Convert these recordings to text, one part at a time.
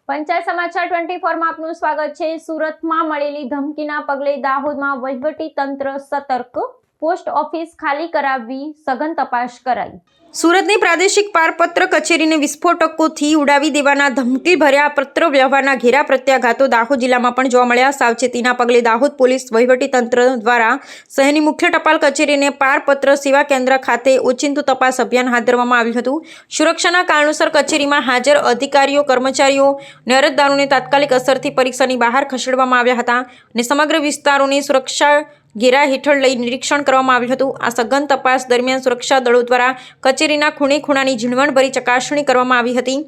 પંચાયત સમાચાર 24 માં આપનું સ્વાગત છે। સુરતમાં મળેલી ધમકીના પગલે દાહોદમાં વહીવટી તંત્ર સતર્ક, પોસ્ટ ઓફિસ ખાલી કરાવવી, સઘન તપાસ કરાઈ। સુરતની પ્રાદેશિક પારપત્ર કચેરીને વિસ્ફોટકોથી ઉડાવી દેવાના ધમકીભર્યા પત્ર વ્યવહારના ઘેરા પ્રત્યાઘાતો દાહોદ જિલ્લામાં પણ જોવા મળ્યા। સાવચેતીના પગલે દાહોદ પોલીસ વહીવટી તંત્ર દ્વારા શહેરની મુખ્ય ટપાલ કચેરીને પારપત્ર સેવા કેન્દ્ર ખાતે ઓચિંતું તપાસ અભિયાન હાથ ધરવામાં આવ્યું હતું। સુરક્ષાના કારણોસર કચેરીમાં હાજર અધિકારીઓ, કર્મચારીઓ અને અરજદારોને તાત્કાલિક અસરથી પરીક્ષાની બહાર ખસેડવામાં આવ્યા હતા અને સમગ્ર વિસ્તારોની સુરક્ષા ઘેરા હેઠળ લઈ નિરીક્ષણ કરવામાં આવ્યું હતું। આ સઘન તપાસ દરમિયાન સુરક્ષા દળો દ્વારા કચેરીના ખૂણે ખૂણાની ઝીણવટભરી ચકાસણી કરવામાં આવી હતી।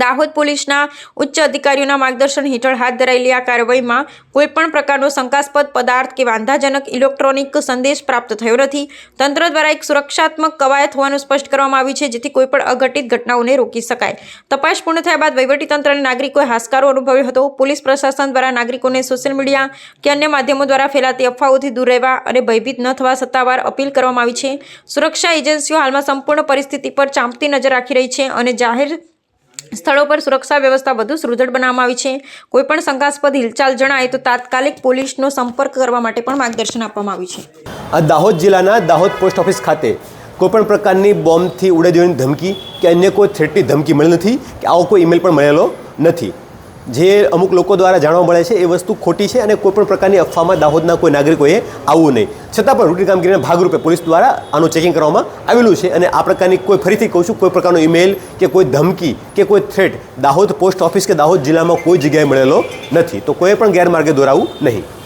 દાહોદ પોલીસના ઉચ્ચ અધિકારીઓના માર્ગદર્શન હેઠળ હાથ ધરાયેલી આ કાર્યવાહીમાં કોઈપણ પ્રકારનો શંકાસ્પદ પદાર્થ કે વાંધાજનક ઇલેક્ટ્રોનિક સંદેશ પ્રાપ્ત થયો નથી। તંત્ર દ્વારા એક સુરક્ષાત્મક કવાયત હોવાનું સ્પષ્ટ કરવામાં આવ્યું છે, જેથી કોઈપણ અઘટિત ઘટનાઓને રોકી શકાય। તપાસ પૂર્ણ થયા બાદ વહીવટીતંત્ર અને નાગરિકોએ હાશકારો અનુભવ્યો હતો। પોલીસ પ્રશાસન દ્વારા નાગરિકોને સોશિયલ મીડિયા કે અન્ય માધ્યમો દ્વારા ફેલાતી અફવાઓથી દૂર રહેવા અને ભયભીત ન થવા સત્તાવાર અપીલ કરવામાં આવી છે। સુરક્ષા એજન્સીઓ હાલમાં સંપૂર્ણ પરિસ્થિતિ પર ચાંપતી નજર રાખી રહી છે અને જાહેર સ્થળો પર સુરક્ષા વ્યવસ્થા વધુ સુદૃઢ બનાવવામાં આવી છે। કોઈપણ શંકાસ્પદ હિલચાલ જણાય તો તાત્કાલિક પોલીસનો સંપર્ક કરવા માટે પણ માર્ગદર્શન આપવામાં આવ્યું છે। દાહોદ જિલ્લાના દાહોદ પોસ્ટ ઓફિસ ખાતે કોઈપણ પ્રકારની બોમ્બથી ઉડાવી દેવાની ધમકી કે અન્ય કોઈ થ્રેટની ધમકી મળી નથી કે આવો કોઈ ઈમેલ પણ મળેલો નથી। જે અમુક લોકો દ્વારા જાણવા મળે છે એ વસ્તુ ખોટી છે અને કોઈપણ પ્રકારની અફવામાં દાહોદના કોઈ નાગરિકોએ આવવું નહીં। છતાં પણ રૂટીન કામગીરીના ભાગરૂપે પોલીસ દ્વારા આનું ચેકિંગ કરવામાં આવેલું છે અને આ પ્રકારની કોઈ ફરીથી કહું છું કોઈ પ્રકારનો ઈમેલ કે કોઈ ધમકી કે કોઈ થ્રેટ દાહોદ પોસ્ટ ઓફિસ કે દાહોદ જિલ્લામાં કોઈ જગ્યાએ મળેલો નથી, તો કોઈ પણ ગેરમાર્ગે દોરાવું નહીં।